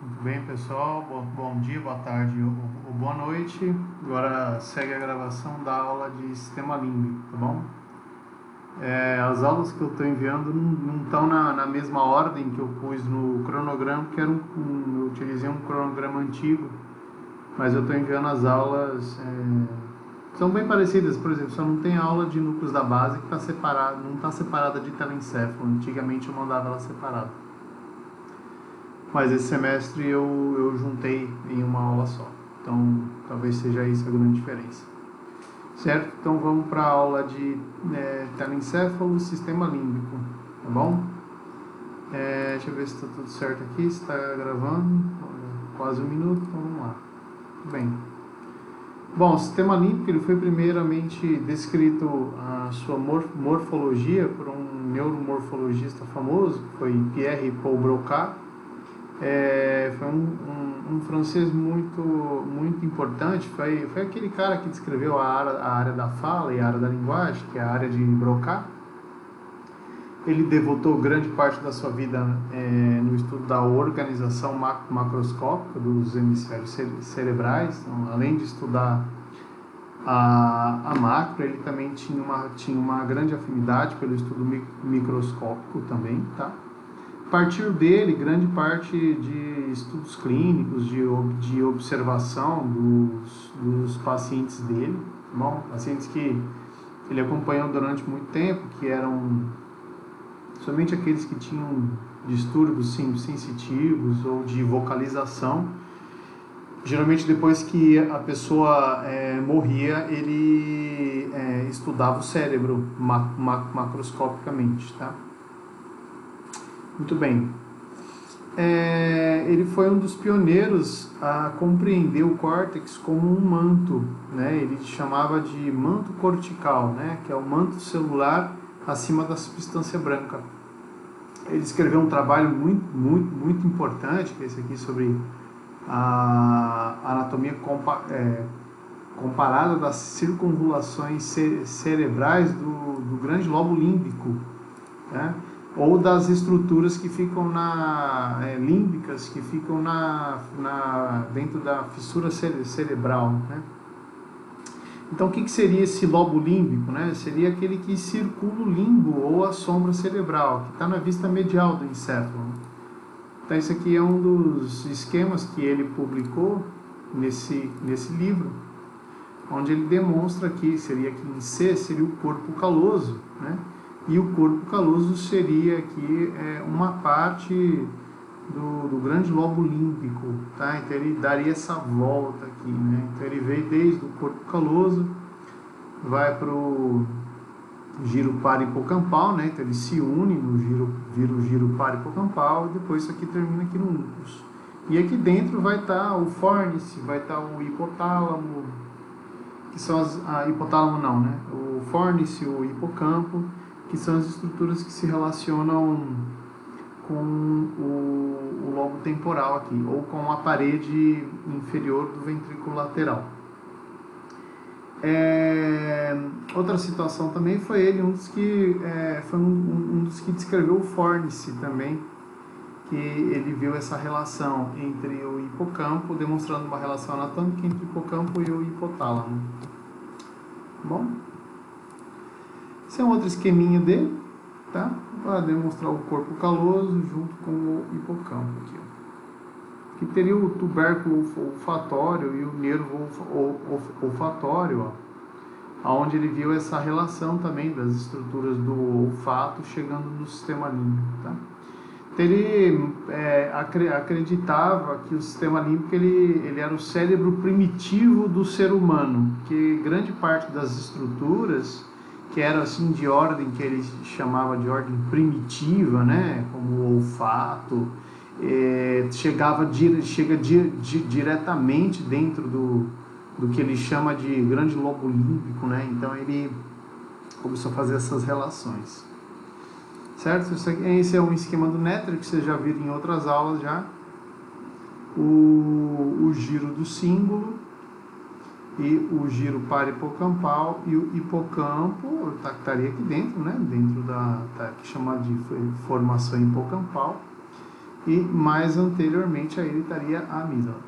Muito bem, pessoal. Bom dia, boa tarde ou boa noite. Agora segue a gravação da aula de sistema límbico, tá bom? As aulas que eu estou enviando não estão na mesma ordem que eu pus no cronograma, que era eu utilizei um cronograma antigo, mas eu estou enviando as aulas, são bem parecidas. Por exemplo, só não tem aula de núcleos da base que está separada, não está separada de telencéfalo. Antigamente eu mandava ela separada. Mas esse semestre eu juntei em uma aula só. Então, talvez seja isso a grande diferença. Certo? Então, vamos para a aula de telencéfalo e sistema límbico. Tá bom? Deixa eu ver se está tudo certo aqui. Se está gravando. Quase um minuto. Então, vamos lá. Tudo bem. Bom, o sistema límbico ele foi primeiramente descrito a sua morfologia por um neuromorfologista famoso, que foi Pierre Paul Broca. Foi um francês muito importante. Foi aquele cara que descreveu a área da fala e a área da linguagem, que é a área de Broca. Ele devotou grande parte da sua vida no estudo da organização macroscópica dos hemisférios cerebrais. Então, além de estudar a macro, ele também tinha uma grande afinidade pelo estudo microscópico também, tá? A partir dele, grande parte de estudos clínicos, de observação dos pacientes dele, bom, pacientes que ele acompanhou durante muito tempo, que eram somente aqueles que tinham distúrbios sensitivos ou de vocalização. Geralmente, depois que a pessoa morria, ele estudava o cérebro macroscopicamente, tá? Muito bem. Ele foi um dos pioneiros a compreender o córtex como um manto, né? Ele chamava de manto cortical, né? Que é o manto celular acima da substância branca. Ele escreveu um trabalho muito importante, que é esse aqui, sobre a anatomia comparada das circunvulações cerebrais do grande lobo límbico, né? Ou das estruturas que ficam límbicas, que ficam dentro da fissura cerebral, né? Então, o que seria esse lobo límbico, né? Seria aquele que circula o limbo ou a sombra cerebral, que está na vista medial do encéfalo. Então, esse aqui é um dos esquemas que ele publicou nesse livro, onde ele demonstra que em C seria o corpo caloso, né? E o corpo caloso seria aqui uma parte do grande lobo límbico, tá? Então ele daria essa volta aqui, né? Então ele veio desde o corpo caloso, vai para o giro parahipocampal, né? Então ele se une no vira o giro parahipocampal e depois isso aqui termina aqui no núcleus. E aqui dentro vai estar o fórnice, vai estar o hipotálamo, que são hipotálamo não, né? O fórnice, o hipocampo, que são as estruturas que se relacionam com o lobo temporal aqui, ou com a parede inferior do ventrículo lateral. Outra situação também foi ele, um dos que descreveu o fórnice também, que ele viu essa relação entre o hipocampo, demonstrando uma relação anatômica entre o hipocampo e o hipotálamo. Bom, esse é um outro esqueminha dele, tá? Para demonstrar o corpo caloso junto com o hipocampo aqui, ó. Que teria o tubérculo olfatório e o nervo olfatório, ó, onde ele viu essa relação também das estruturas do olfato chegando no sistema límbico, tá? Então ele acreditava que o sistema límbico ele era o cérebro primitivo do ser humano, que grande parte das estruturas que era assim de ordem que ele chamava de ordem primitiva, né, como o olfato, chega diretamente dentro do que ele chama de grande lobo límbico, né? Então ele começou a fazer essas relações, certo? Esse é um esquema do Netter que vocês já viram em outras aulas já. O giro do símbolo e o giro parahipocampal e o hipocampo estaria aqui dentro, né? Dentro que é chamado de formação hipocampal. e mais anteriormente a ele estaria a amígdala.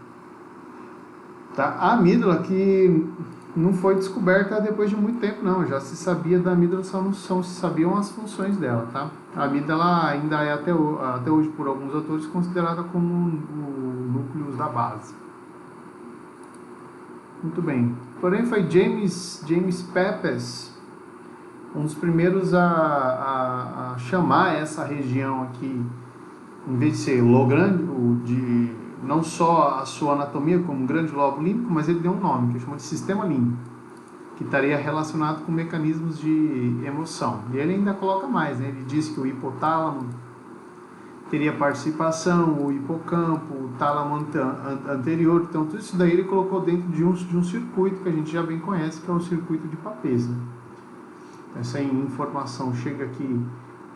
Tá? A amígdala que não foi descoberta depois de muito tempo, não. Já se sabia da amígdala, só não se sabiam as funções dela, tá? A amígdala ainda é até hoje, por alguns autores, considerada como o núcleo da base. Muito bem. Porém, foi James Pepys um dos primeiros a chamar essa região aqui, em vez de ser logrando, de não só a sua anatomia como um grande lobo límbico, mas ele deu um nome, que chama de sistema límbico, que estaria relacionado com mecanismos de emoção. E ele ainda coloca mais, né? Ele diz que o hipotálamo teria participação, o hipocampo, o tálamo anterior. Então, tudo isso daí ele colocou dentro de um circuito que a gente já bem conhece, que é o circuito de Papez, né? Essa informação chega aqui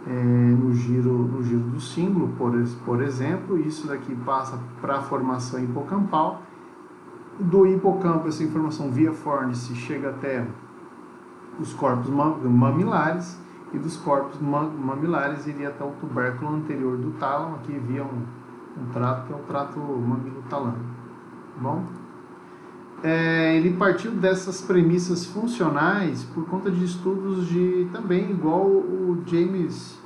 no giro do símbolo, por exemplo. Isso daqui passa para a formação hipocampal. Do hipocampo, essa informação via fórnice chega até os corpos mamilares, e dos corpos mamilares iria até o tubérculo anterior do tálamo, aqui via um trato que é o trato mamilotalâmico. Bom? Ele partiu dessas premissas funcionais por conta de estudos de também igual o James,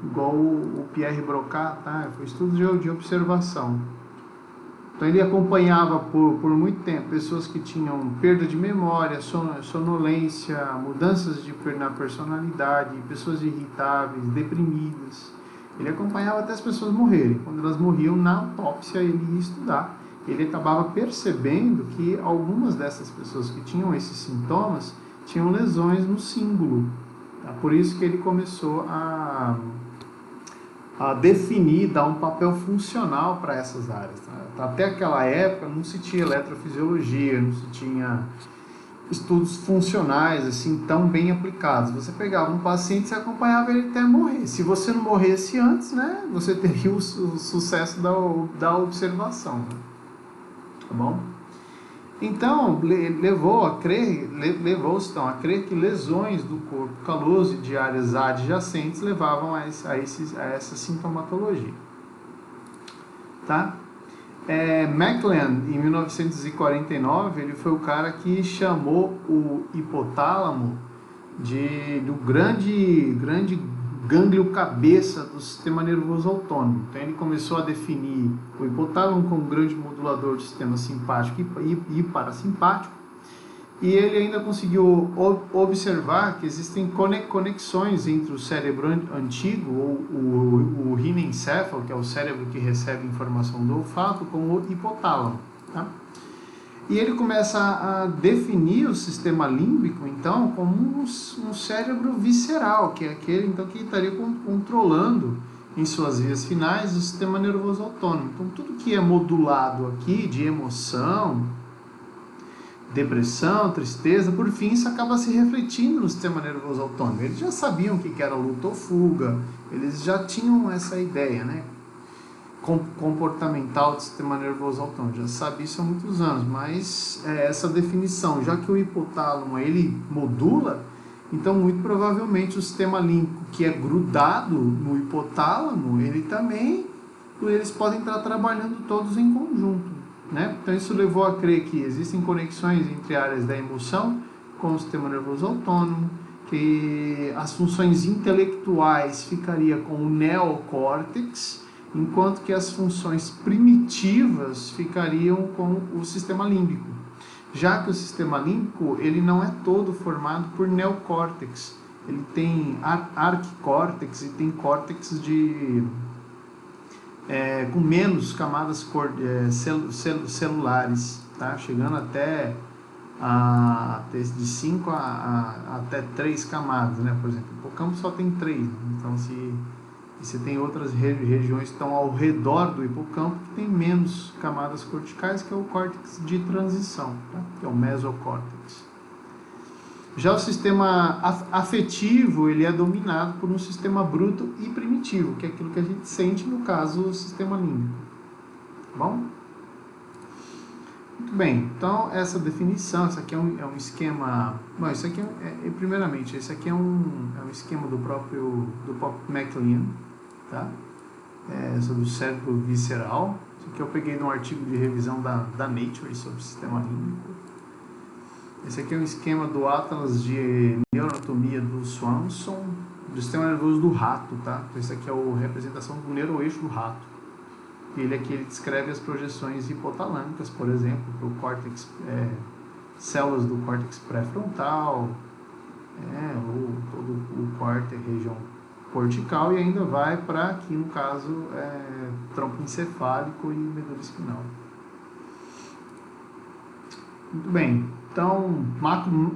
igual o Pierre Broca, tá? Foi estudo de observação. Então ele acompanhava por muito tempo pessoas que tinham perda de memória, sonolência, mudanças na personalidade, pessoas irritáveis, deprimidas. Ele acompanhava até as pessoas morrerem. Quando elas morriam, na autópsia ele ia estudar. Ele acabava percebendo que algumas dessas pessoas que tinham esses sintomas tinham lesões no símbolo. Tá? Por isso que ele começou a definir, dar um papel funcional para essas áreas. Tá? Até aquela época não se tinha eletrofisiologia, não se tinha estudos funcionais assim tão bem aplicados. Você pegava um paciente e você acompanhava ele até morrer. Se você não morresse antes, né, você teria o sucesso da observação. Né? Tá bom? Então, levou-se a crer que lesões do corpo caloso e de áreas adjacentes levavam a essa sintomatologia. Tá? McLean, em 1949, ele foi o cara que chamou o hipotálamo do grande gânglio cabeça do sistema nervoso autônomo. Então ele começou a definir o hipotálamo como um grande modulador do sistema simpático e parasimpático, e ele ainda conseguiu observar que existem conexões entre o cérebro antigo, ou o rinencéfalo, que é o cérebro que recebe informação do olfato, com o hipotálamo. Tá? E ele começa a definir o sistema límbico, então, como um cérebro visceral, que é aquele então, que estaria controlando, em suas vias finais, o sistema nervoso autônomo. Então, tudo que é modulado aqui, de emoção, depressão, tristeza, por fim, isso acaba se refletindo no sistema nervoso autônomo. Eles já sabiam o que era luta ou fuga, eles já tinham essa ideia, né? Comportamental do sistema nervoso autônomo, já sabe isso há muitos anos, mas essa definição, já que o hipotálamo ele modula, então muito provavelmente o sistema límbico que é grudado no hipotálamo, eles podem estar trabalhando todos em conjunto, né? Então isso levou a crer que existem conexões entre áreas da emoção com o sistema nervoso autônomo, que as funções intelectuais ficariam com o neocórtex, enquanto que as funções primitivas ficariam com o sistema límbico, já que o sistema límbico ele não é todo formado por neocórtex, ele tem arquicórtex e tem córtex com menos camadas celulares, tá? Chegando até de 5 até 3 camadas, né? Por exemplo, o hipocampo só tem 3, né? Então você tem outras regiões que estão ao redor do hipocampo que tem menos camadas corticais, que é o córtex de transição, tá? Que é o mesocórtex. Já o sistema afetivo, ele é dominado por um sistema bruto e primitivo, que é aquilo que a gente sente, no caso, o sistema límbico. Tá bom? Muito bem, então essa definição, isso aqui é um esquema... Bom, isso aqui primeiramente, esse aqui é um esquema do próprio McLean, tá? sobre o cérebro visceral. Isso aqui eu peguei de um artigo de revisão da Nature sobre o sistema límbico. Esse aqui é um esquema do Atlas de Neuroanatomia do Swanson, do sistema nervoso do rato, tá? Então, esse aqui é a representação do neuroeixo do rato. Ele aqui descreve as projeções hipotalâmicas, por exemplo, para o córtex, células do córtex pré-frontal, ou todo o córtex, região cortical, e ainda vai para aqui, no caso, tronco encefálico e medula espinal. Muito bem, então,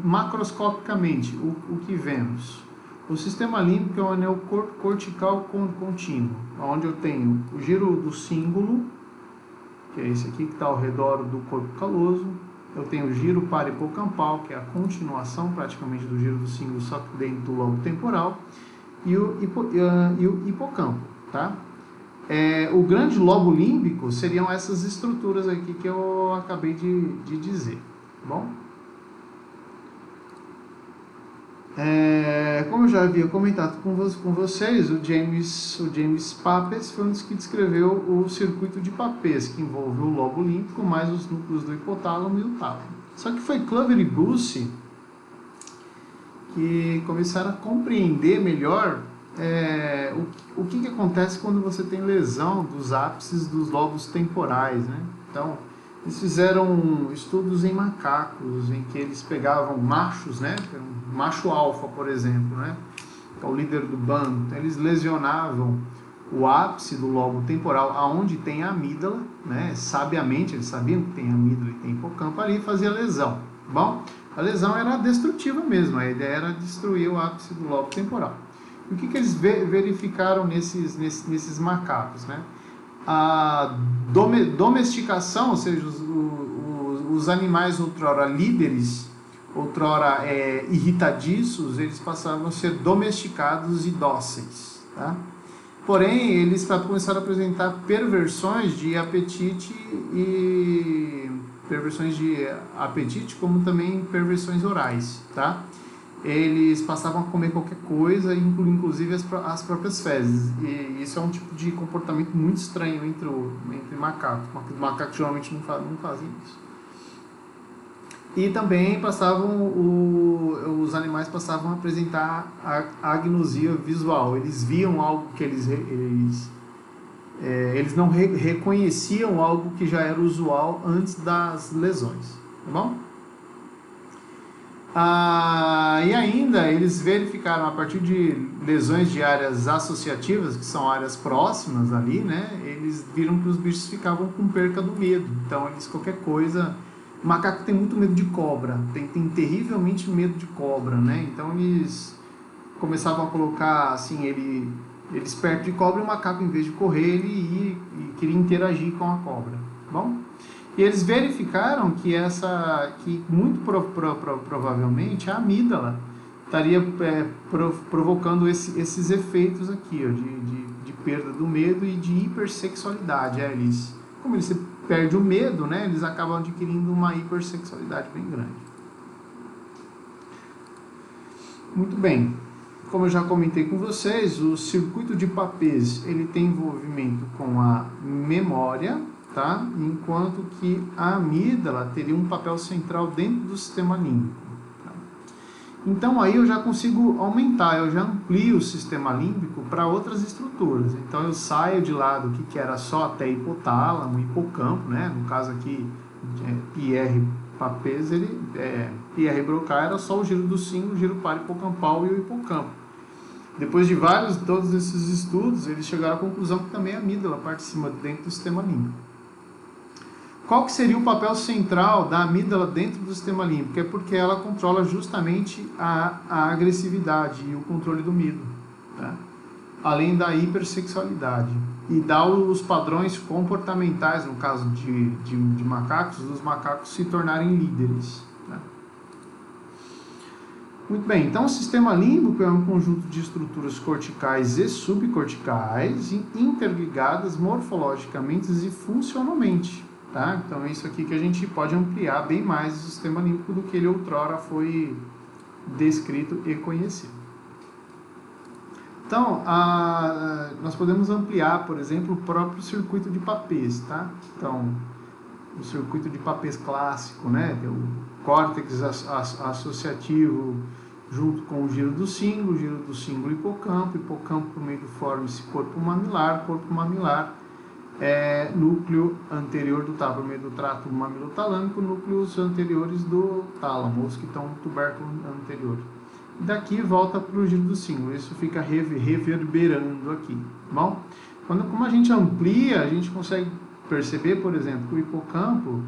macroscopicamente, o que vemos? O sistema límbico é um anel cortical contínuo, onde eu tenho o giro do cíngulo, que é esse aqui que está ao redor do corpo caloso. Eu tenho o giro parahipocampal, que é a continuação praticamente do giro do cíngulo, só que dentro do lobo temporal, e o hipocampo, tá? O grande lobo límbico seriam essas estruturas aqui que eu acabei de dizer, tá bom? Como eu já havia comentado com vocês, o James Papez foi um dos que descreveu o circuito de Papez, que envolve o lobo límbico mais os núcleos do hipotálamo e o tálamo. Só que foi Cluver e Busse que começaram a compreender melhor o que acontece quando você tem lesão dos ápices dos lobos temporais, né? Então, eles fizeram estudos em macacos, em que eles pegavam machos, né? Um macho alfa, por exemplo, né? Que é o líder do bando. Então, eles lesionavam o ápice do lobo temporal, aonde tem a amígdala, né? Sabiamente, eles sabiam que tem amígdala e tem hipocampo ali, e fazia lesão. Bom, a lesão era destrutiva mesmo, a ideia era destruir o ápice do lobo temporal. E o que eles verificaram nesses macacos, né? A domesticação, ou seja, os animais outrora líderes, outrora irritadiços, eles passaram a ser domesticados e dóceis, tá? Porém, eles começaram a apresentar perversões de apetite como também perversões orais, tá? Eles passavam a comer qualquer coisa, inclusive as próprias fezes. E isso é um tipo de comportamento muito estranho entre macacos. Os macacos geralmente não fazem isso. E também os animais passavam a apresentar a agnosia visual. Eles viam algo que eles não reconheciam algo que já era usual antes das lesões. Tá bom? E ainda eles verificaram, a partir de lesões de áreas associativas, que são áreas próximas ali, né? Eles viram que os bichos ficavam com perca do medo. Então, qualquer coisa... O macaco tem muito medo de cobra, tem terrivelmente medo de cobra, né? Então, eles começavam a colocar, assim, eles perto de cobra, e o macaco, em vez de correr, ele ia e queria interagir com a cobra, tá bom? E eles verificaram que muito provavelmente a amígdala estaria provocando esses efeitos aqui, ó, de perda do medo e de hipersexualidade. Como eles perdem o medo, né, eles acabam adquirindo uma hipersexualidade bem grande. Muito bem. Como eu já comentei com vocês, o circuito de Papez ele tem envolvimento com a memória, tá? Enquanto que a amígdala teria um papel central dentro do sistema límbico. Tá? Então aí eu já consigo aumentar, eu já amplio o sistema límbico para outras estruturas. Então eu saio de lá do que era só até hipotálamo, hipocampo, né? No caso aqui, Pierre Papez, Pierre Broca era só o giro do cíngulo, o giro parahipocampal e o hipocampo. Depois de todos esses estudos, eles chegaram à conclusão que também a amígdala participa dentro do sistema límbico. Qual que seria o papel central da amígdala dentro do sistema límbico? É porque ela controla justamente a agressividade e o controle do medo, tá? Além da hipersexualidade. E dá os padrões comportamentais, no caso de macacos, dos macacos se tornarem líderes. Tá? Muito bem, então o sistema límbico é um conjunto de estruturas corticais e subcorticais interligadas morfologicamente e funcionalmente. Tá? Então é isso aqui que a gente pode ampliar bem mais o sistema límbico do que ele outrora foi descrito e conhecido. Então, nós podemos ampliar, por exemplo, o próprio circuito de papéis, tá? Então, o circuito de papéis clássico, né? Tem o córtex associativo junto com o giro do cíngulo hipocampo por meio do fórmice corpo mamilar, núcleo anterior do tálamo, por meio do trato mamilotalâmico, núcleos anteriores do tálamo, os que estão no tubérculo anterior. Daqui volta para o giro do cíngulo, isso fica reverberando aqui, tá bom? Como a gente amplia, a gente consegue perceber, por exemplo, que o hipocampo,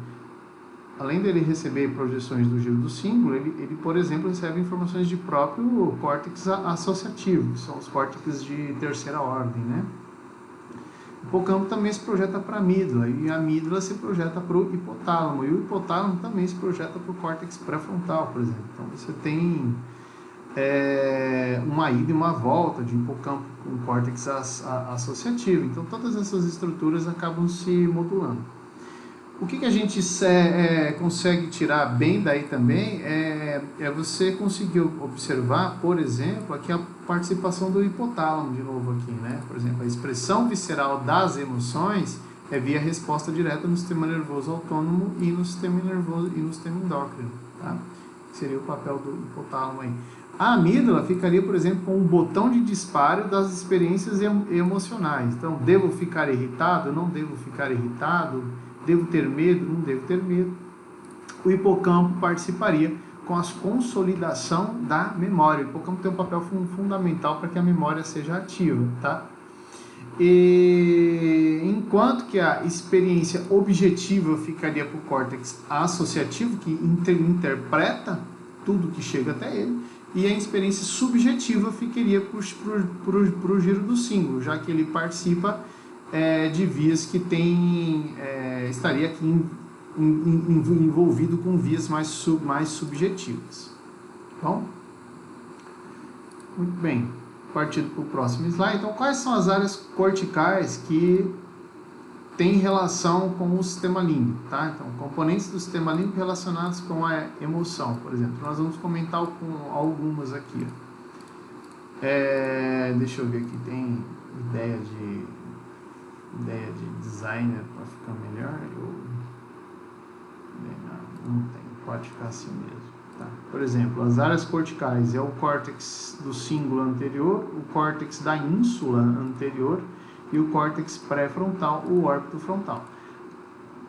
além dele receber projeções do giro do cíngulo, ele, por exemplo, recebe informações de próprio córtex associativo, que são os córtex de terceira ordem, né? O hipocampo também se projeta para a amígdala, e a amígdala se projeta para o hipotálamo, e o hipotálamo também se projeta para o córtex pré-frontal, por exemplo. Então, você tem uma ida e uma volta de hipocampo com córtex associativo. Então, todas essas estruturas acabam se modulando. O que a gente consegue tirar bem daí também é você conseguir observar, por exemplo, aqui a participação do hipotálamo, de novo aqui, né? Por exemplo, a expressão visceral das emoções é via resposta direta no sistema nervoso autônomo e no sistema nervoso e no sistema endócrino, tá? Seria o papel do hipotálamo aí. A amígdala ficaria, por exemplo, com um botão de disparo das experiências emocionais. Então, devo ficar irritado? Não devo ficar irritado? Devo ter medo? Não devo ter medo? O hipocampo participaria com a consolidação da memória. O hipocampo tem um papel fundamental para que a memória seja ativa, tá? E enquanto que a experiência objetiva ficaria para o córtex associativo, que interpreta tudo que chega até ele, e a experiência subjetiva ficaria para o giro do cíngulo, já que ele participa de vias que estaria aqui envolvido com vias mais subjetivas. Bom, muito bem, partindo para o próximo slide. Então, quais são as áreas corticais que têm relação com o sistema límbico, tá? Então, componentes do sistema límbico relacionados com a emoção, por exemplo. Nós vamos comentar com algumas aqui. Deixa eu ver aqui, tem ideia de designer para ficar melhor? Não tem, pode ficar assim mesmo. Tá? Por exemplo, as áreas corticais é o córtex do cíngulo anterior, o córtex da ínsula anterior e o córtex pré-frontal, o órbito frontal.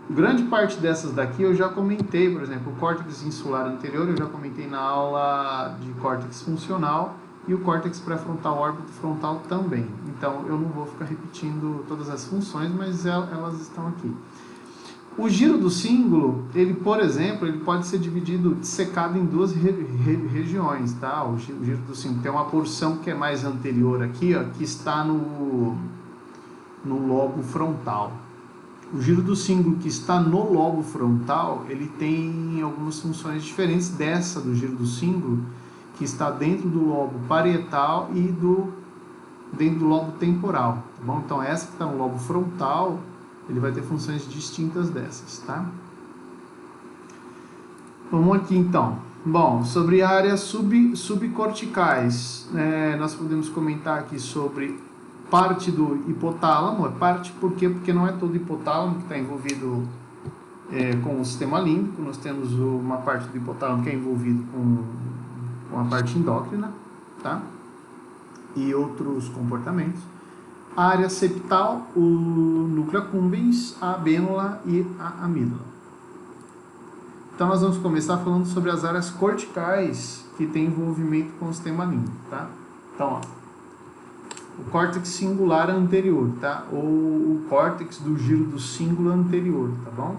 Grande parte dessas daqui eu já comentei, por exemplo, o córtex insular anterior eu já comentei na aula de córtex funcional e o córtex pré-frontal, órbito frontal também. Então eu não vou ficar repetindo todas as funções, mas elas estão aqui. O giro do cíngulo, ele, por exemplo, ele pode ser dissecado em duas regiões, tá? O giro do cíngulo tem uma porção que é mais anterior aqui, ó, que está no lobo frontal. O giro do cíngulo que está no lobo frontal, ele tem algumas funções diferentes dessa do giro do cíngulo, que está dentro do lobo parietal e dentro do lobo temporal, tá bom? Então, essa que está no lobo frontal, ele vai ter funções distintas dessas, tá? Vamos aqui, então. Bom, sobre áreas subcorticais, nós podemos comentar aqui sobre parte do hipotálamo. Parte por quê? Porque não é todo hipotálamo que está envolvido com o sistema límbico. Nós temos uma parte do hipotálamo que é envolvido com a parte endócrina, tá? E outros comportamentos. A área septal, o núcleo accumbens, a abênula e a amígdala. Então, nós vamos começar falando sobre as áreas corticais que têm envolvimento com o sistema límbico, tá? Então, ó, o córtex singular anterior, tá? Ou o córtex do giro do cíngulo anterior, tá bom?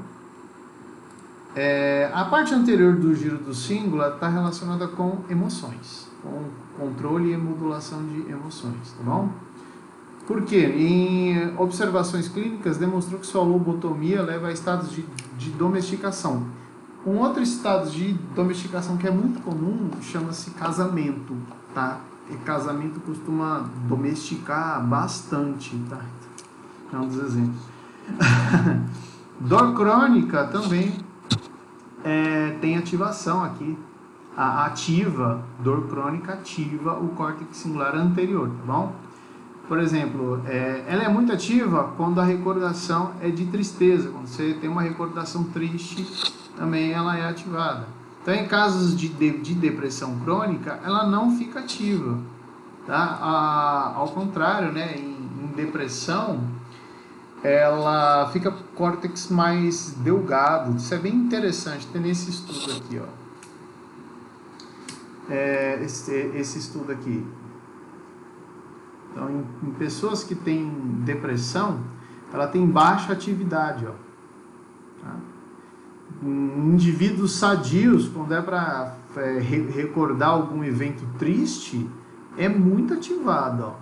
A parte anterior do giro do cíngulo está relacionada com emoções, com controle e modulação de emoções, tá bom? Por quê? Em observações clínicas demonstrou que sua lobotomia leva a estados de domesticação. Um outro estado de domesticação que é muito comum chama-se casamento, tá? E casamento costuma domesticar bastante, tá? É um dos exemplos. Dor crônica também tem ativação aqui. A dor crônica ativa o córtex singular anterior, tá bom? Por exemplo, ela é muito ativa quando a recordação é de tristeza. Quando você tem uma recordação triste, também ela é ativada. Então, em casos de depressão crônica, ela não fica ativa. Tá? Ao contrário, né? Em depressão, ela fica com o córtex mais delgado. Isso é bem interessante. Tem nesse estudo aqui, ó. Esse estudo aqui. Então, em pessoas que têm depressão, ela tem baixa atividade, ó. Tá? Em indivíduos sadios, quando é para recordar algum evento triste, é muito ativada, ó,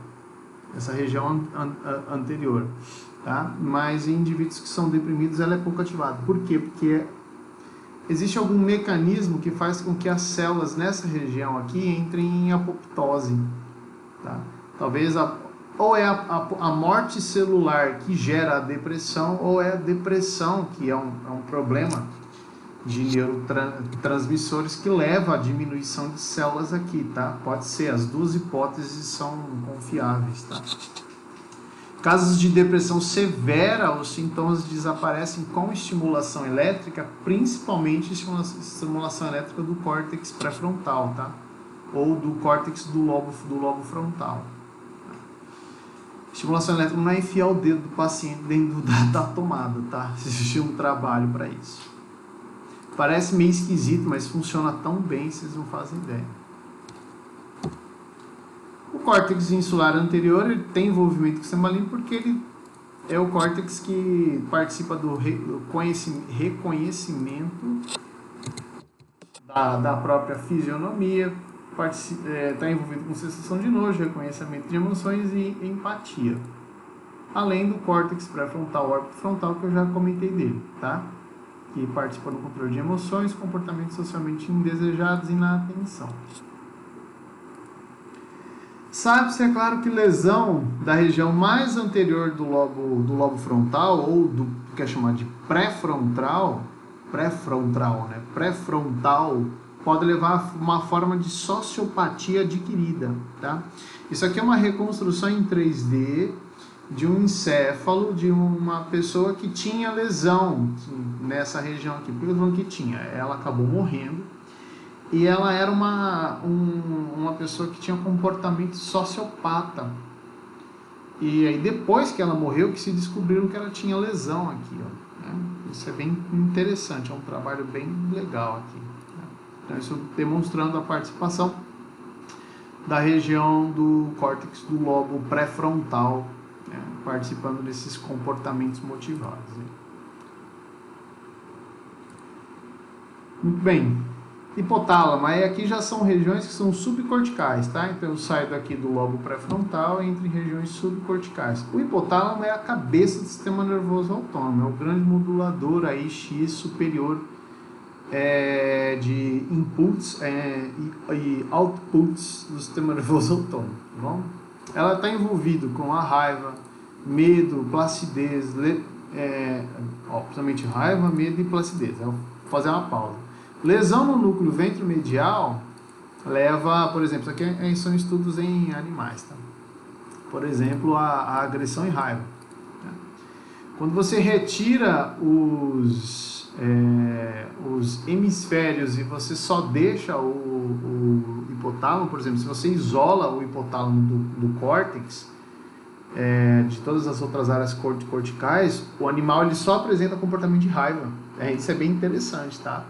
essa região anterior. Tá? Mas em indivíduos que são deprimidos, ela é pouco ativada. Por quê? Porque existe algum mecanismo que faz com que as células nessa região aqui entrem em apoptose. Tá? Talvez ou é a morte celular que gera a depressão, ou é a depressão que é um problema de neurotransmissores que leva à diminuição de células aqui, tá? Pode ser, as duas hipóteses são confiáveis, tá? Casos de depressão severa, os sintomas desaparecem com estimulação elétrica, principalmente estimulação elétrica do córtex pré-frontal, tá? Ou do córtex do lobo frontal. Estimulação elétrica não é enfiar o dedo do paciente dentro da tomada, tá? Existe um trabalho para isso. Parece meio esquisito, mas funciona tão bem, vocês não fazem ideia. O córtex insular anterior ele tem envolvimento com o sistema límbico porque ele é o córtex que participa do reconhecimento da própria fisionomia, está envolvido com sensação de nojo, reconhecimento de emoções e empatia. Além do córtex pré-frontal, órbito frontal, que eu já comentei dele, tá? Que participa no controle de emoções, comportamentos socialmente indesejados e na atenção. Sabe-se, é claro, que lesão da região mais anterior do lobo frontal, ou do que é chamado de pré-frontal, né? Pré-frontal, pode levar a uma forma de sociopatia adquirida, tá? Isso aqui é uma reconstrução em 3D de um encéfalo de uma pessoa que tinha lesão nessa região aqui. Por que eu tô falando que tinha? Ela acabou morrendo e ela era uma pessoa que tinha um comportamento sociopata. E aí depois que ela morreu que se descobriram que ela tinha lesão aqui, ó, né? Isso é bem interessante, é um trabalho bem legal aqui, né? Então isso demonstrando a participação da região do córtex do lobo pré-frontal, né? Participando desses comportamentos motivados, né? Muito bem. Hipotálamo, aí aqui já são regiões que são subcorticais, tá? Então eu saio daqui do lobo pré-frontal e entro em regiões subcorticais. O hipotálamo é a cabeça do sistema nervoso autônomo, é o grande modulador aí X superior de inputs e outputs do sistema nervoso autônomo, tá bom? Ela está envolvida com a raiva, medo, placidez, principalmente raiva, medo e placidez. Eu vou fazer uma pausa. Lesão no núcleo ventromedial leva, por exemplo, isso aqui são estudos em animais, tá? Por exemplo, a agressão e raiva, tá? Quando você retira os hemisférios e você só deixa o hipotálamo, por exemplo, se você isola o hipotálamo do córtex, de todas as outras áreas corticais, o animal ele só apresenta comportamento de raiva. Isso é bem interessante, tá?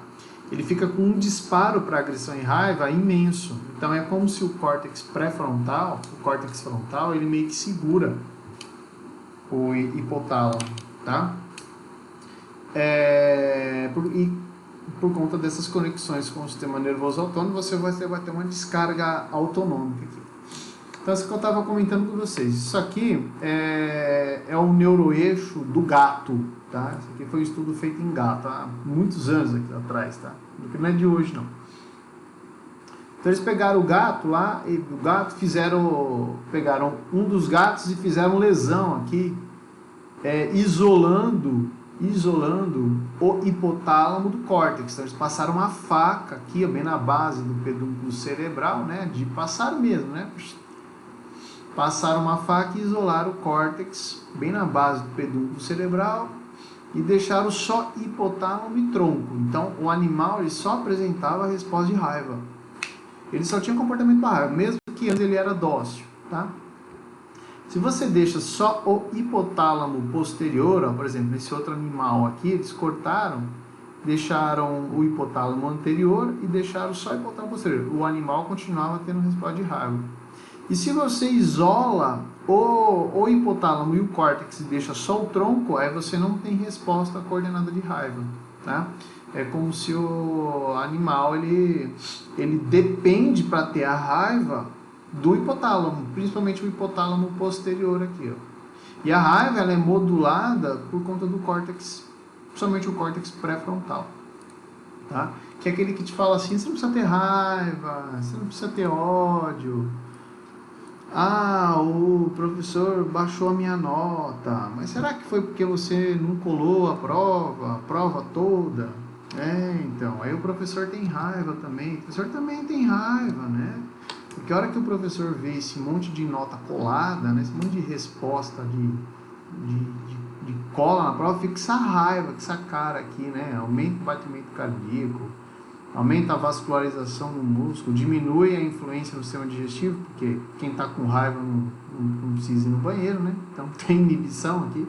Ele fica com um disparo para agressão e raiva imenso. Então é como se o córtex pré-frontal, o córtex frontal, ele meio que segura o hipotálamo, tá? Por conta dessas conexões com o sistema nervoso autônomo, você vai ter uma descarga autonômica aqui. Então, isso que eu estava comentando com vocês. Isso aqui é o neuroeixo do gato, tá? Isso aqui foi um estudo feito em gato há muitos anos aqui atrás, tá? Não é de hoje, não. Então, eles pegaram o gato lá e o gato pegaram um dos gatos e fizeram lesão aqui, isolando o hipotálamo do córtex. Então, eles passaram uma faca aqui, bem na base do pedúnculo cerebral, né? Passaram mesmo, né? passaram uma faca e isolaram o córtex bem na base do pedúnculo cerebral e deixaram só hipotálamo e tronco. Então, o animal ele só apresentava a resposta de raiva. Ele só tinha comportamento para raiva, mesmo que antes ele era dócil, tá? Se você deixa só o hipotálamo posterior, ó, por exemplo, esse outro animal aqui, eles cortaram, deixaram o hipotálamo anterior e deixaram só o hipotálamo posterior. O animal continuava tendo resposta de raiva. E se você isola o hipotálamo e o córtex e deixa só o tronco, aí você não tem resposta coordenada de raiva, tá? É como se o animal ele depende para ter a raiva do hipotálamo, principalmente o hipotálamo posterior aqui, ó. E a raiva ela é modulada por conta do córtex, principalmente o córtex pré-frontal, tá? Que é aquele que te fala assim, você não precisa ter raiva, você não precisa ter ódio. Ah, o professor baixou a minha nota, mas será que foi porque você não colou a prova toda? Então, aí o professor tem raiva também, o professor também tem raiva, né? Porque a hora que o professor vê esse monte de nota colada, né, esse monte de resposta de cola na prova, fica essa raiva, essa cara aqui, né? Aumenta o batimento cardíaco, aumenta a vascularização no músculo, diminui a influência no sistema digestivo, porque quem está com raiva não precisa ir no banheiro, né? Então tem inibição aqui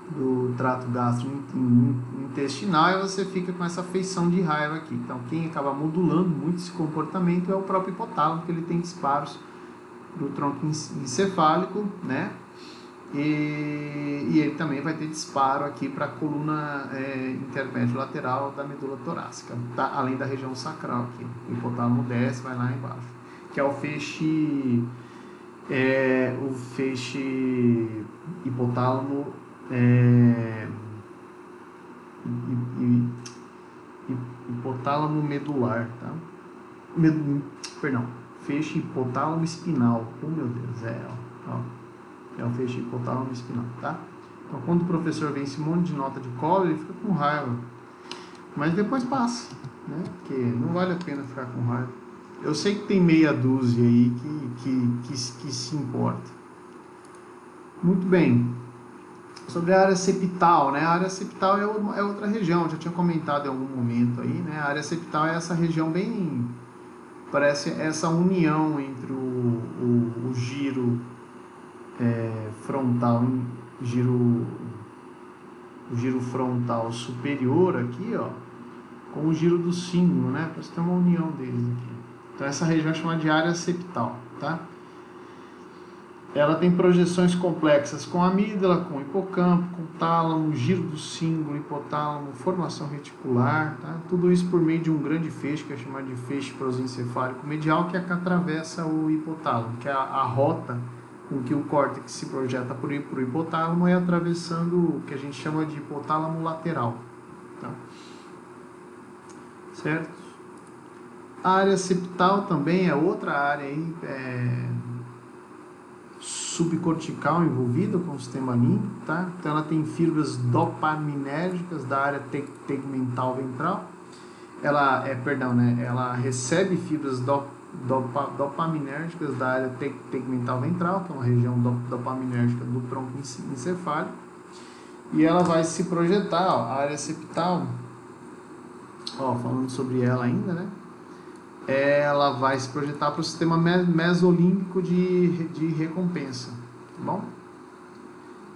do trato gastrointestinal e você fica com essa feição de raiva aqui. Então quem acaba modulando muito esse comportamento é o próprio hipotálamo, porque ele tem disparos do tronco encefálico, né? E ele também vai ter disparo aqui para a coluna intermédio lateral da medula torácica, tá? Além da região sacral aqui. O hipotálamo desce, vai lá embaixo, que é o feixe hipotálamo hipotálamo medular, tá? Perdão, feixe hipotálamo espinal. Oh, meu Deus, ó. É o feixe hipotálamo espinal, tá? Então, quando o professor vê esse monte de nota de cola, ele fica com raiva. Mas depois passa, né? Porque não vale a pena ficar com raiva. Eu sei que tem meia dúzia aí que se importa. Muito bem. Sobre a área septal, né? A área septal é outra região, já tinha comentado em algum momento aí, né? A área septal é essa região bem... Parece essa união entre o giro frontal, o giro frontal superior aqui, ó, com o giro do símbolo, né? Parece que tem uma união deles aqui. Então essa região é chamada de área septal, tá? Ela tem projeções complexas com a amígdala, com o hipocampo, com o tálamo, giro do símbolo, hipotálamo, formação reticular, tá? Tudo isso por meio de um grande feixe, que é chamado de feixe prosencefálico medial, que é que atravessa o hipotálamo, que é a rota com que o córtex se projeta por o hipotálamo, é atravessando o que a gente chama de hipotálamo lateral, tá? Certo? A área septal também é outra área aí, subcortical envolvida com o sistema límbico, tá? Então ela tem fibras dopaminérgicas da área tegmental ventral. Ela ela recebe fibras dopaminérgicas da área tegmental ventral, que é uma região dopaminérgica do tronco encefálico, e ela vai se projetar, ó, a área septal, ó, falando sobre ela ainda, né? Ela vai se projetar para o sistema mesolímbico de recompensa, tá bom?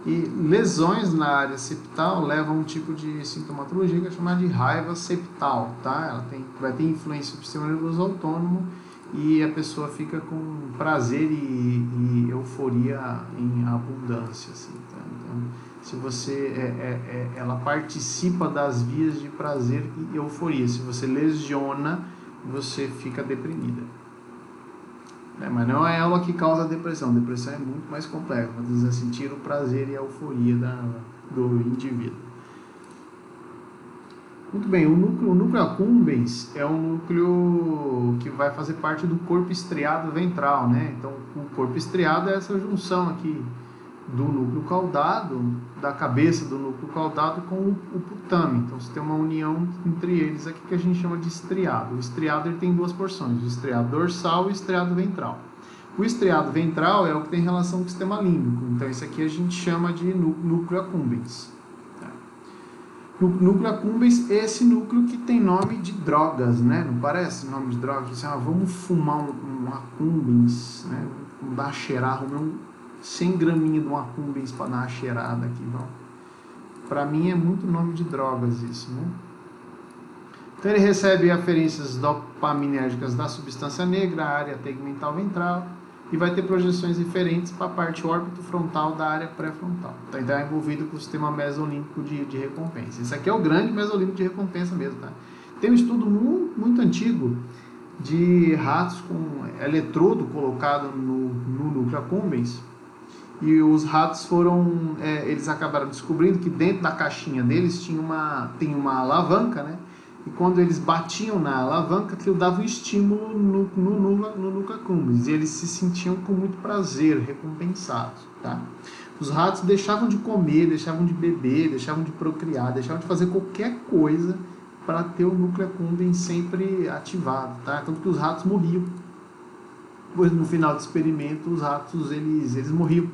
E lesões na área septal levam a um tipo de sintomatologia que é chamada de raiva septal, tá? Ela vai ter influência no sistema nervoso autônomo e a pessoa fica com prazer e euforia em abundância, assim, tá? Então, se você ela participa das vias de prazer e euforia. Se você lesiona, você fica deprimida. Mas não é ela que causa a depressão. A depressão é muito mais complexa. Mas é sentir o prazer e a euforia do indivíduo. Muito bem, o núcleo accumbens é um núcleo que vai fazer parte do corpo estriado ventral, né? Então, o corpo estriado é essa junção aqui do núcleo caudado, da cabeça do núcleo caudado com o putame. Então você tem uma união entre eles aqui que a gente chama de estriado. O estriado ele tem duas porções, o estriado dorsal e o estriado ventral. O estriado ventral é o que tem relação com o sistema límbico. Então, isso aqui a gente chama de núcleo accumbens. Núcleo accumbens é esse núcleo que tem nome de drogas, né? Não parece nome de drogas? Assim, vamos fumar um accumbens, né? Vamos dar uma cheirada, 100 graminhas de um accumbens para dar uma cheirada aqui, não? Para mim é muito nome de drogas isso, né? Então ele recebe aferências dopaminérgicas da substância negra, a área tegmental ventral, e vai ter projeções diferentes para a parte órbito frontal da área pré-frontal. Então ele está envolvido com o sistema mesolímbico de recompensa. Esse aqui é o grande mesolímbico de recompensa mesmo, tá? Tem um estudo muito antigo de ratos com eletrodo colocado no núcleo accumbens, e os ratos eles acabaram descobrindo que dentro da caixinha deles tem uma alavanca, né? E quando eles batiam na alavanca, aquilo dava um estímulo no núcleo accumbens, e eles se sentiam com muito prazer, recompensados, tá? Os ratos deixavam de comer, deixavam de beber, deixavam de procriar, deixavam de fazer qualquer coisa para ter o núcleo accumbens sempre ativado, tá? Tanto que os ratos morriam. Depois, no final do experimento, os ratos eles morriam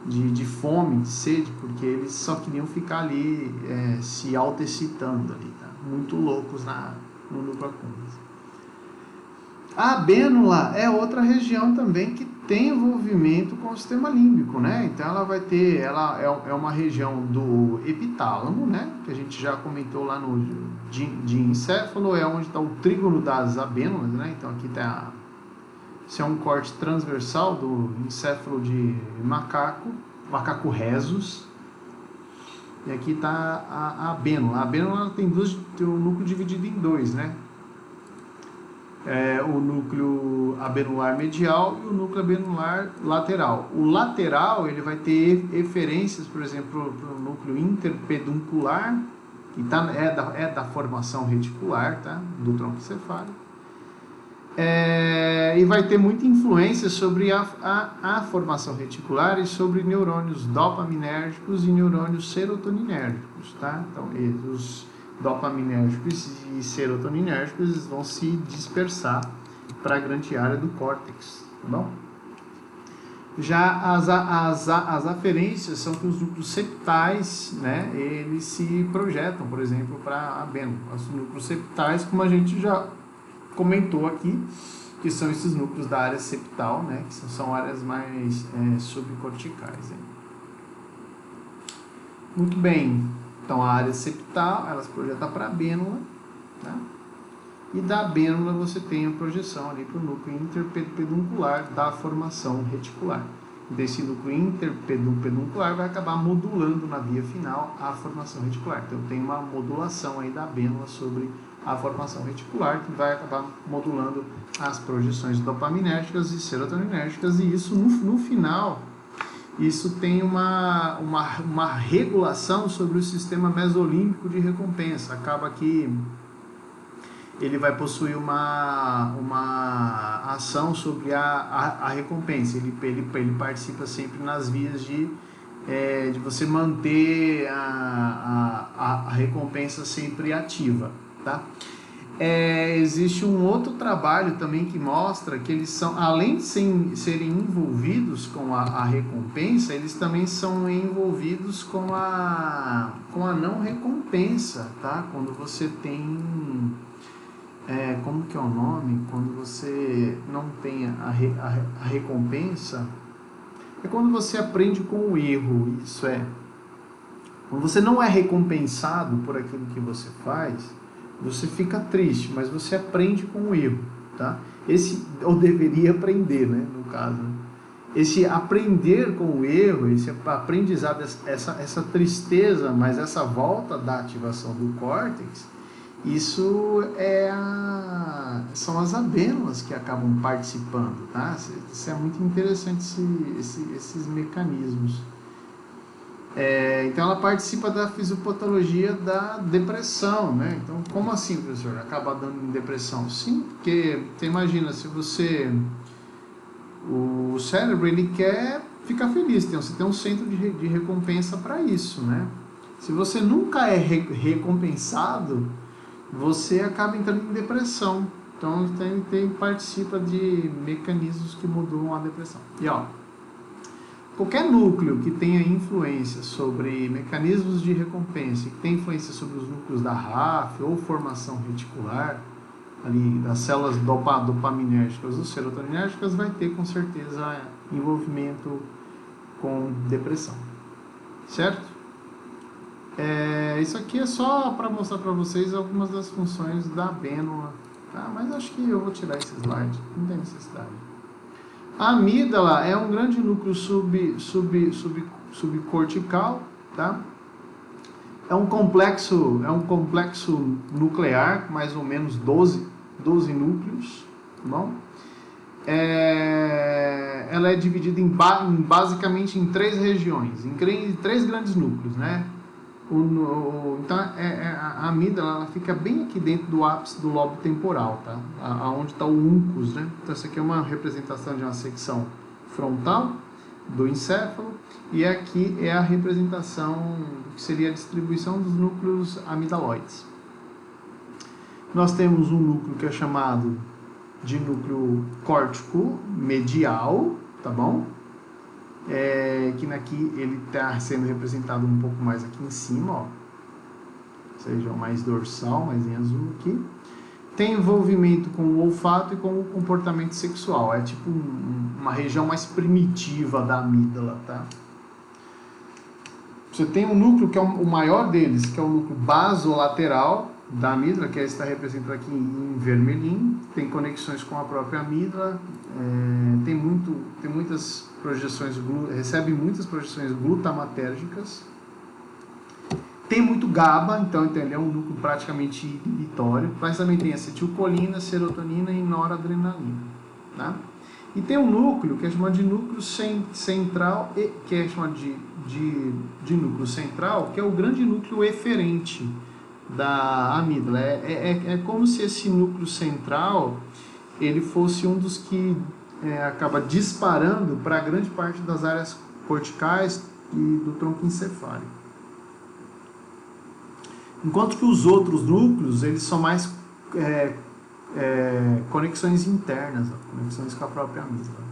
de fome, de sede, porque eles só queriam ficar ali se auto-excitando ali, tá? Muito loucos no núcleo accumbens. A abênula é outra região também que tem envolvimento com o sistema límbico, né? Então ela é uma região do epitálamo, né? Que a gente já comentou lá no diencéfalo, é onde está o trígono das abênulas, né? Então aqui está esse é um corte transversal do encéfalo de macaco rhesus. E aqui está a abênula. A abênula tem o núcleo dividido em dois, né? O núcleo abenular medial e o núcleo abenular lateral. O lateral ele vai ter eferências, por exemplo, para o núcleo interpeduncular, que é da formação reticular, tá? Do tronco cefálico. E vai ter muita influência sobre a formação reticular e sobre neurônios dopaminérgicos e neurônios serotoninérgicos, tá? Então, os dopaminérgicos e serotoninérgicos vão se dispersar para a grande área do córtex, tá bom? Já as aferências são que os núcleos septais, né, eles se projetam, por exemplo, para a abênula. Os núcleos septais, como a gente já comentou aqui, que são esses núcleos da área septal, né, que são áreas mais subcorticais. Hein? Muito bem, então a área septal, ela se projeta para a abênula, tá? E da abênula você tem a projeção ali para o núcleo interpeduncular da formação reticular. Desse núcleo interpeduncular vai acabar modulando na via final a formação reticular. Então tem uma modulação aí da abênula sobre a formação reticular, que vai acabar modulando as projeções dopaminérgicas e serotoninérgicas, e isso no final, isso tem uma regulação sobre o sistema mesolímbico de recompensa. Acaba que ele vai possuir uma ação sobre a recompensa, ele participa sempre nas vias de você manter a recompensa sempre ativa. Tá? Existe um outro trabalho também que mostra que eles são, além de serem envolvidos com a recompensa, eles também são envolvidos com a não recompensa, tá? Quando você tem, como que é o nome? Quando você não tem a recompensa, é quando você aprende com o erro, isso é. Quando você não é recompensado por aquilo que você faz, você fica triste, mas você aprende com o erro, tá? Ou deveria aprender, né, no caso. Esse aprender com o erro, esse aprendizado, essa tristeza, mas essa volta da ativação do córtex, isso são as abênulas que acabam participando, tá? Isso é muito interessante, esses mecanismos. Então ela participa da fisiopatologia da depressão, né? Então, como assim, professor? Acaba dando depressão? Sim, porque você imagina, o cérebro ele quer ficar feliz, você tem um centro de recompensa para isso, né? Se você nunca é recompensado, você acaba entrando em depressão, Então, participa de mecanismos que modulam a depressão. E, ó, qualquer núcleo que tenha influência sobre mecanismos de recompensa, que tenha influência sobre os núcleos da RAF ou formação reticular, ali das células dopaminérgicas ou serotoninérgicas, vai ter com certeza envolvimento com depressão. Certo? Isso aqui é só para mostrar para vocês algumas das funções da abênula. Tá? Mas acho que eu vou tirar esse slide, não tem necessidade. A amígdala é um grande núcleo subcortical, tá? É um complexo nuclear, mais ou menos 12 núcleos, tá bom? Ela é dividida basicamente em 3 regiões, em 3 grandes núcleos, né? Então, a amígdala ela fica bem aqui dentro do ápice do lobo temporal, tá? Onde está o uncus, né? Então, essa aqui é uma representação de uma secção frontal do encéfalo, e aqui é a representação que seria a distribuição dos núcleos amidaloides. Nós temos um núcleo que é chamado de núcleo córtico medial, tá bom? Que aqui ele está sendo representado um pouco mais aqui em cima, ó. Ou seja, mais dorsal, mais em azul aqui. Tem envolvimento com o olfato e com o comportamento sexual. É tipo uma região mais primitiva da amígdala, tá? Você tem um núcleo que é o maior deles, que é o núcleo basolateral da amígdala, que está representado aqui em vermelhinho. Tem conexões com a própria amígdala, tem muitas projeções, recebe muitas projeções glutamatérgicas. Tem muito GABA, então ele é um núcleo praticamente inibitório, mas também tem acetilcolina, serotonina e noradrenalina, tá? E tem um núcleo que é chamado de núcleo central, que é chamado de núcleo central, que é o grande núcleo eferente da amígdala. É como se esse núcleo central ele fosse um dos que acaba disparando para grande parte das áreas corticais e do tronco encefálico. Enquanto que os outros núcleos, eles são mais conexões internas, conexões com a própria amígdala.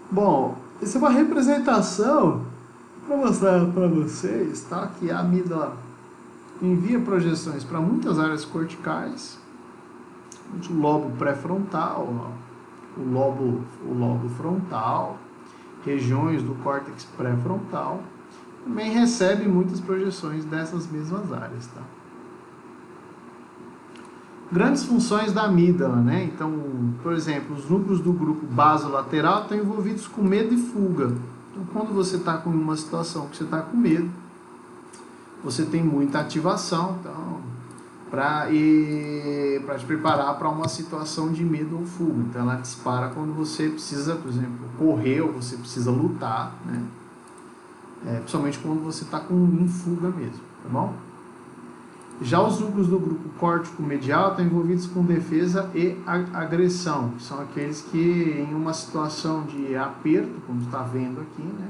Bom, essa é uma representação para mostrar para vocês, tá? Que a amígdala envia projeções para muitas áreas corticais, o lobo pré-frontal, o lobo frontal, regiões do córtex pré-frontal, também recebe muitas projeções dessas mesmas áreas, tá? Grandes funções da amígdala, né? Então, por exemplo, os núcleos do grupo basolateral estão envolvidos com medo e fuga. Então, quando você está com uma situação que você está com medo, você tem muita ativação, então, para te preparar para uma situação de medo ou fuga. Então, ela dispara quando você precisa, por exemplo, correr ou você precisa lutar, né? Principalmente quando você está em fuga mesmo, tá bom? Já os núcleos do grupo córtico medial estão envolvidos com defesa e agressão, que são aqueles que em uma situação de aperto, como está vendo aqui, né?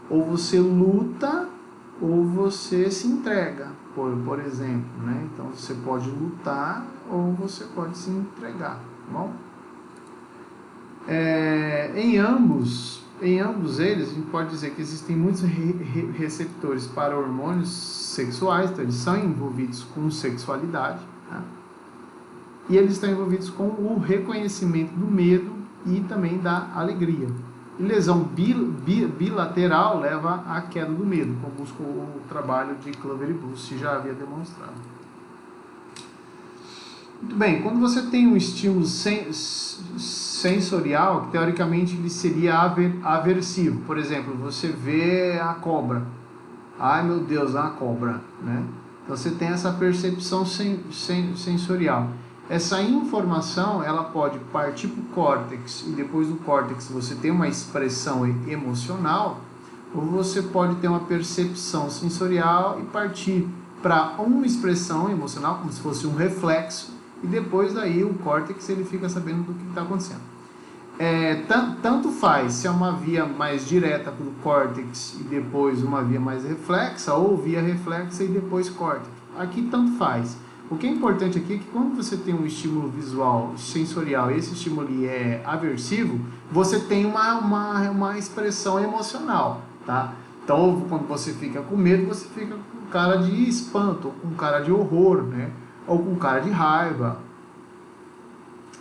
Ou você luta ou você se entrega, por exemplo, né? Então você pode lutar ou você pode se entregar, tá bom? Em ambos eles, a gente pode dizer que existem muitos receptores para hormônios sexuais, então eles são envolvidos com sexualidade, tá? E eles estão envolvidos com o reconhecimento do medo e também da alegria. E lesão bilateral leva à queda do medo, como o trabalho de Clover e Bush já havia demonstrado. Muito bem, quando você tem um estímulo sensorial, que teoricamente ele seria aversivo, por exemplo, você vê a cobra, ai meu Deus, é uma cobra, né? Então você tem essa percepção sensorial. Essa informação ela pode partir para o córtex e depois do córtex você tem uma expressão emocional, ou você pode ter uma percepção sensorial e partir para uma expressão emocional, como se fosse um reflexo, e depois daí o córtex ele fica sabendo do que está acontecendo. Tanto faz se é uma via mais direta para o córtex e depois uma via mais reflexa, ou via reflexa e depois córtex. Aqui tanto faz. O que é importante aqui é que quando você tem um estímulo visual, sensorial, e esse estímulo é aversivo, você tem uma expressão emocional, tá? Então, quando você fica com medo, você fica com cara de espanto, ou com cara de horror, né? Ou com cara de raiva,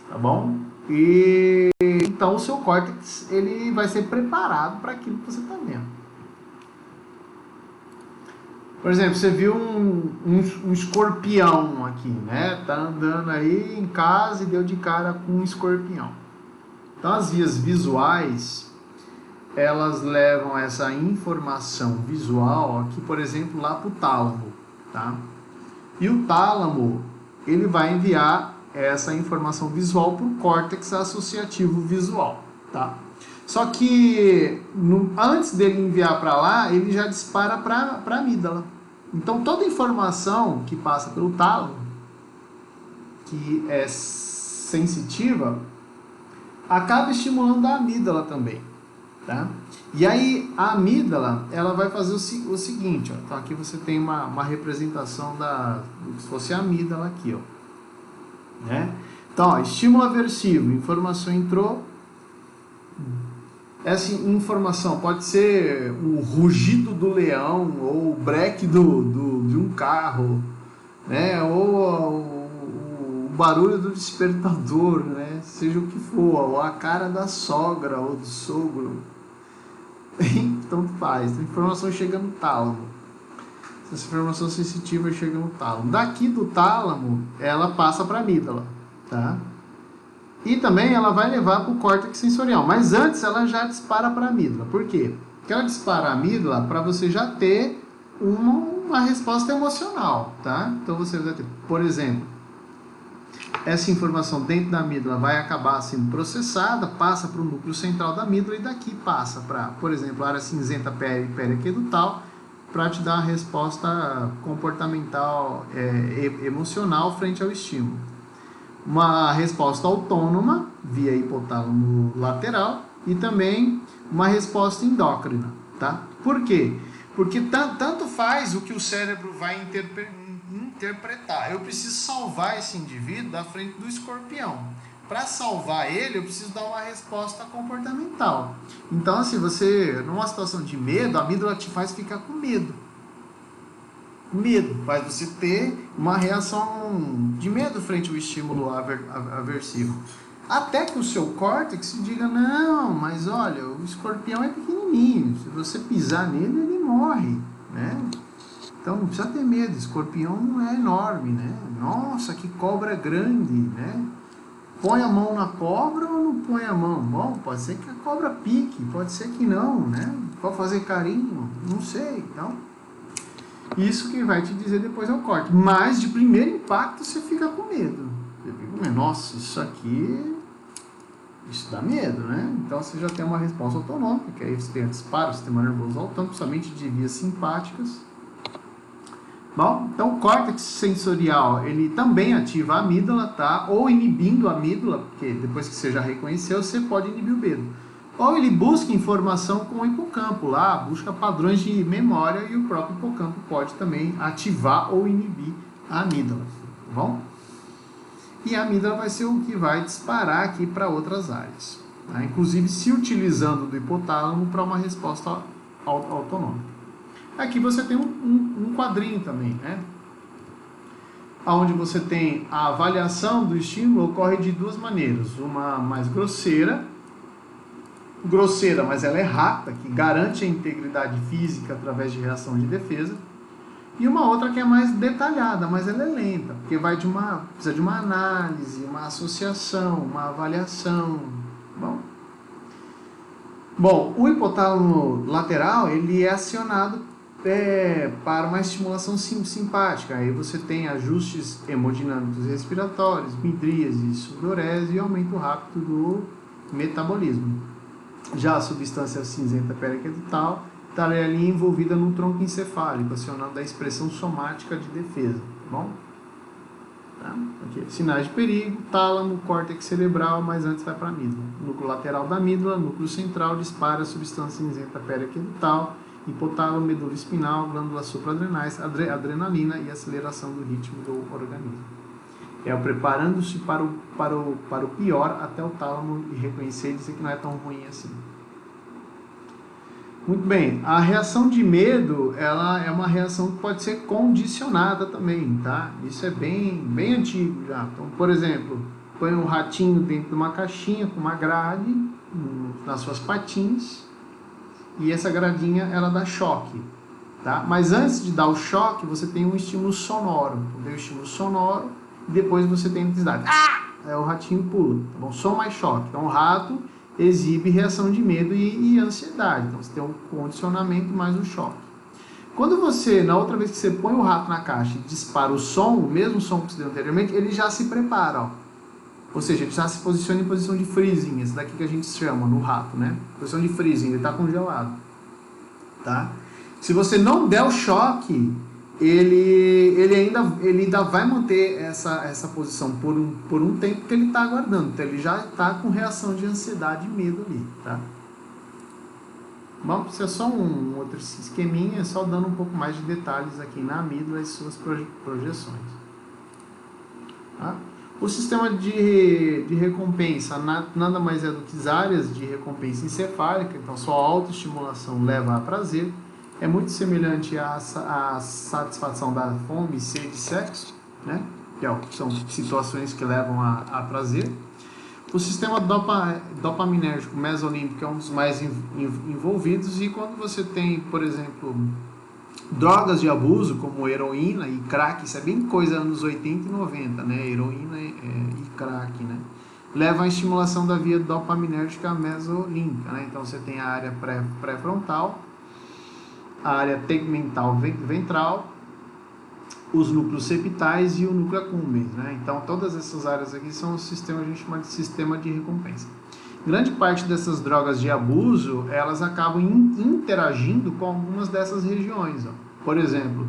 tá bom? E então o seu córtex ele vai ser preparado para aquilo que você está vendo. Por exemplo, você viu um escorpião aqui, né? Tá andando aí em casa e deu de cara com um escorpião. Então as vias visuais, elas levam essa informação visual aqui, por exemplo, lá para o tálamo, tá? E o tálamo, ele vai enviar essa informação visual para o córtex associativo visual, tá? Só que antes dele enviar para lá, ele já dispara para a amígdala. Então toda informação que passa pelo tálamo, que é sensitiva, acaba estimulando a amígdala também, tá? E aí a amígdala, ela vai fazer o seguinte, ó. Então aqui você tem uma representação do que se fosse a amígdala aqui, ó, né? Então, ó, estímulo aversivo, informação entrou. Essa informação pode ser o rugido do leão, ou o breque de um carro, né? Ou o barulho do despertador, né? Seja o que for, ou a cara da sogra ou do sogro. Tanto faz. A informação chega no tálamo. Essa informação sensitiva chega no tálamo. Daqui do tálamo, ela passa para a amígdala, tá? E também ela vai levar para o córtex sensorial. Mas antes ela já dispara para a amígdala. Por quê? Porque ela dispara a amígdala para você já ter uma resposta emocional, tá? Então você vai ter, por exemplo, essa informação dentro da amígdala vai acabar sendo processada, passa para o núcleo central da amígdala e daqui passa para, por exemplo, a área cinzenta periaquedutal, para te dar uma resposta comportamental, emocional frente ao estímulo. Uma resposta autônoma, via hipotálamo lateral, e também uma resposta endócrina, tá? Por quê? Porque tanto faz o que o cérebro vai interpretar. Eu preciso salvar esse indivíduo da frente do escorpião. Para salvar ele, eu preciso dar uma resposta comportamental. Então, assim, você, numa situação de medo, a amígdala te faz ficar com medo. Medo faz você ter uma reação de medo frente ao estímulo aversivo. Até que o seu córtex diga, não, mas olha, o escorpião é pequenininho, se você pisar nele, ele morre, né? Então não precisa ter medo, escorpião não é enorme, né? Nossa, que cobra grande, né? Põe a mão na cobra ou não põe a mão? Bom, pode ser que a cobra pique, pode ser que não, né? Pode fazer carinho, não sei, então... Isso que vai te dizer depois é o corte. Mas de primeiro impacto você fica com medo. Você fica com medo. Nossa, isso dá medo, né? Então você já tem uma resposta autonômica, que aí você tem disparo, sistema nervoso autônomo, principalmente de vias simpáticas. Bom, então o córtex sensorial, ele também ativa a amígdala, tá? Ou inibindo a amígdala, porque depois que você já reconheceu, você pode inibir o medo. Ou ele busca informação com o hipocampo lá, busca padrões de memória e o próprio hipocampo pode também ativar ou inibir a amígdala, tá bom? E a amígdala vai ser o que vai disparar aqui para outras áreas, tá? Inclusive se utilizando do hipotálamo para uma resposta autonômica. Aqui você tem um quadrinho também, né? Onde você tem a avaliação do estímulo ocorre de duas maneiras, uma mais grosseira, mas ela é rápida, que garante a integridade física através de reação de defesa, e uma outra que é mais detalhada, mas ela é lenta, porque precisa de uma análise, uma associação, uma avaliação. Bom, o hipotálamo lateral ele é acionado para uma estimulação simpática. Aí você tem ajustes hemodinâmicos respiratórios, midríase, sudorese e aumento rápido do metabolismo. Já a substância cinzenta periaquedutal está ali envolvida no tronco encefálico, acionando a expressão somática de defesa, tá bom? Tá? Aqui, sinais de perigo, tálamo, córtex cerebral, mas antes vai para a amígdala. Núcleo lateral da amígdala, núcleo central dispara a substância cinzenta periaquedutal hipotálamo, medula espinal, glândulas supraadrenais, adrenalina e aceleração do ritmo do organismo. É o preparando-se para o pior até o tálamo e reconhecer e dizer que não é tão ruim assim. Muito bem, a reação de medo, ela é uma reação que pode ser condicionada também, tá? Isso é bem antigo já. Então, por exemplo, põe um ratinho dentro de uma caixinha com uma grade nas suas patinhas e essa gradinha, ela dá choque, tá? Mas antes de dar o choque, você tem um estímulo sonoro. Então, tem o estímulo sonoro e depois você tem a intensidade. O ratinho pula, tá bom? Som mais choque. Então, o rato exibe reação de medo e ansiedade. Então, você tem um condicionamento mais o choque. Quando você, na outra vez que você põe o rato na caixa e dispara o som, o mesmo som que você deu anteriormente, ele já se prepara, ó. Ou seja, ele já se posiciona em posição de freezing, esse daqui que a gente chama no rato, né? Posição de freezing, ele está congelado, tá? Se você não der o choque, ele ainda vai manter essa posição por um tempo que ele está aguardando. Então ele já está com reação de ansiedade e medo ali, tá? Bom, isso é só um outro esqueminha, só dando um pouco mais de detalhes aqui na amígdala e suas projeções. Tá? O sistema de recompensa nada mais é do que as áreas de recompensa encefálica, então sua autoestimulação leva a prazer. É muito semelhante à satisfação da fome, sede e sexo, né? Que são situações que levam a prazer. O sistema dopaminérgico mesolímbico é um dos mais envolvidos, e quando você tem, por exemplo, drogas de abuso como heroína e crack, isso é bem coisa anos 80 e 90, né? Heroína e crack, né? Leva à estimulação da via dopaminérgica mesolímbica, né? Então você tem a área pré-frontal, a área tegmental ventral, os núcleos septais e o núcleo accumbens, né? Então todas essas áreas aqui são o sistema, a gente chama de sistema de recompensa. Grande parte dessas drogas de abuso, elas acabam interagindo com algumas dessas regiões, ó. Por exemplo,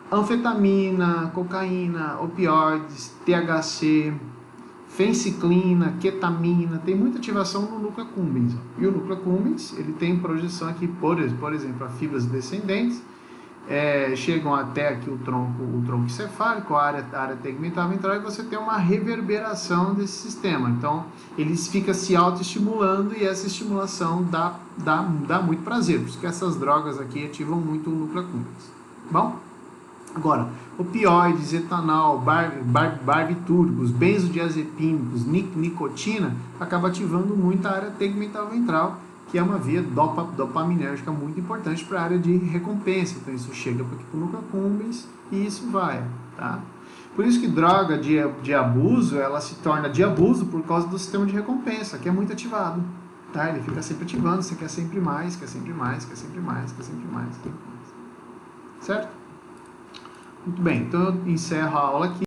anfetamina, cocaína, opioides, THC, fenciclina, ketamina, tem muita ativação no núcleo accumbens, ó. E o núcleo accumbens, ele tem projeção aqui, por exemplo, a fibras descendentes, chegam até aqui o tronco encefálico, a área tegmental ventral, e você tem uma reverberação desse sistema. Então, ele fica se autoestimulando, e essa estimulação dá muito prazer, por isso que essas drogas aqui ativam muito o núcleo accumbens. Bom? Agora, opioides, etanol, barbitúricos, benzodiazepínicos, nicotina, acaba ativando muito a área tegmental ventral, que é uma via dopaminérgica muito importante para a área de recompensa. Então isso chega para o núcleo accumbens e isso vai, tá? Por isso que droga de abuso, ela se torna de abuso por causa do sistema de recompensa, que é muito ativado, tá? Ele fica sempre ativando, você quer sempre mais, quer sempre mais, quer sempre mais, quer sempre mais, quer sempre mais. Certo? Muito bem, então eu encerro a aula aqui.